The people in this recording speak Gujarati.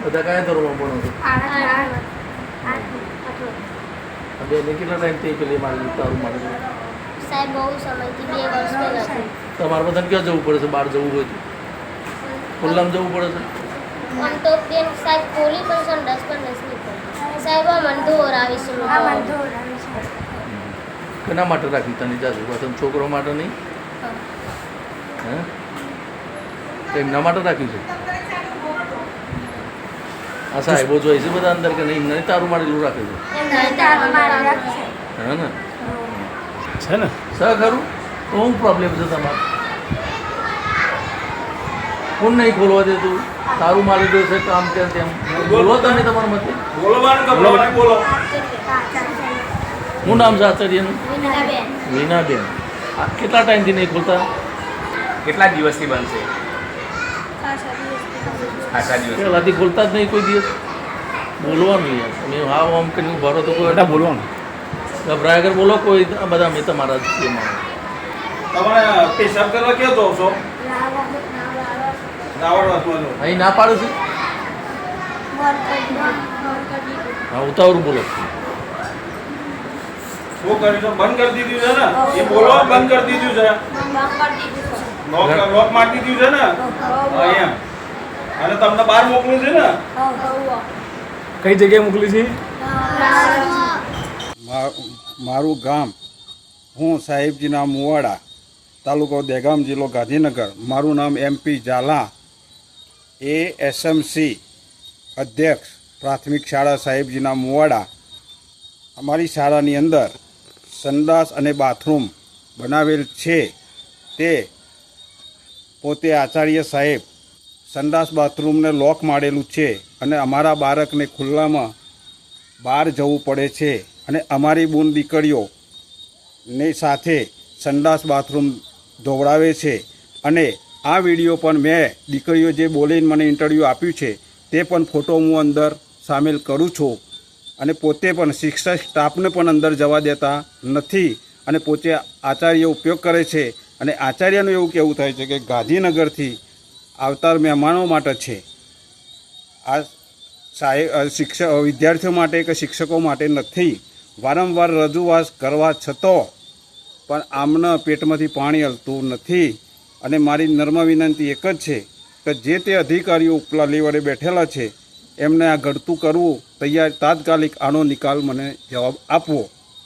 બધા કયા ધોરણમાં ભણો છો? બેને કેટલા ટાઈમથી પેલી મારી તારું મારે સાહેબ બહુ સમયથી 2 વર્ષ પહેલા તમારે બધાને ક્યાં જવું પડે છે? બહાર જવું હોય તો ખુલ્લામાં જવું પડે છે? આમ તો બેન સાહેબ બોલી પણ સંડાસ પણ નથી પડતી સાહેબ આ મન ધોરાવીશું કેના માટે રાખી તને જાજુ તમે છોકરો માટે નહીં? હે એમના માટે રાખ્યું છે? આ સાહેબો જોઈ છે બધા અંદર કે નહીં? એમને તારું મારેલું રાખે છે? હે ને છે ને સર ખરું? તો શું પ્રોબ્લેમ છે તમારે? કોણ નહીં ખોલવા દેતું? તારું મારેલું છે કામ કે તેમ બોલો તમે તમારા મતે બોલો. શું નામ છે આચાર્યનું? વીનાબેન. આ કેટલા ટાઈમથી નહીં ખોલતા? કેટલા દિવસથી બનશે? આશા દિવસ પહેલાંથી ખોલતા જ નહીં કોઈ દિવસ? બોલવાનું યાર તમે હા આમ કરીને ભરો તો કોઈ બેટા બોલવાનું. ગભરાય આગળ બોલો કોઈ બધા મેં તમારા જ છીએ મારા. તમારે પેશાબ કરવા ક્યાં જાવ છો? રાવણવાસમાં જાઓ. અહીં ના પાડે છે? હા ઉતાવળ બોલો. શું કર્યું છે? બંધ કરી દીધું છે ને? એ બોલવા બંધ કરી દીધું છે. લોક મારી દીધું છે ને અહીંયા. અને તમને બહાર મોકલું છે ને? કઈ જગ્યાએ મોકલી છે? મારું ગામ હું સાહેબજીના મુવાડા, તાલુકો દહેગામ, જિલ્લો ગાંધીનગર. મારું નામ MP ઝાલા, ASMC અધ્યક્ષ, પ્રાથમિક શાળા સાહેબજીના મુવાડા. અમારી શાળાની અંદર સંડાસ અને બાથરૂમ બનાવેલ છે. તે પોતે આચાર્ય સાહેબ સંડાસ બાથરૂમને લોક મારેલું છે અને અમારા બાળકને ખુલ્લામાં બહાર જવું પડે છે અને અમારી બૂન દીકરીઓને સાથે સંડાસ બાથરૂમ ધોવડાવે છે. અને આ વિડીયો પણ મેં દીકરીઓ જે બોલીને મને ઇન્ટરવ્યૂ આપ્યું છે તે પણ ફોટો હું અંદર સામેલ કરું છું. અને પોતે પણ શિક્ષક સ્ટાફને પણ અંદર જવા દેતા નથી અને પોતે આચાર્ય ઉપયોગ કરે છે. અને આચાર્યનું એવું કહેવું થાય છે કે ગાંધીનગરથી આવતા મહેમાનો માટે છે. આ વિદ્યાર્થીઓ માટે કે શિક્ષકો માટે નથી. વારંવાર રજૂઆત કરવા છતાં પણ આમને પેટમાંથી પાણી હલતું નથી. અને મારી નમ્ર વિનંતી એક જ છે કે જે તે અધિકારીઓ ઉપલા લેવલે બેઠેલા છે એમને આ ઘડતું કરવું તૈયાર, તાત્કાલિક આનો નિકાલ મને જવાબ આપવો.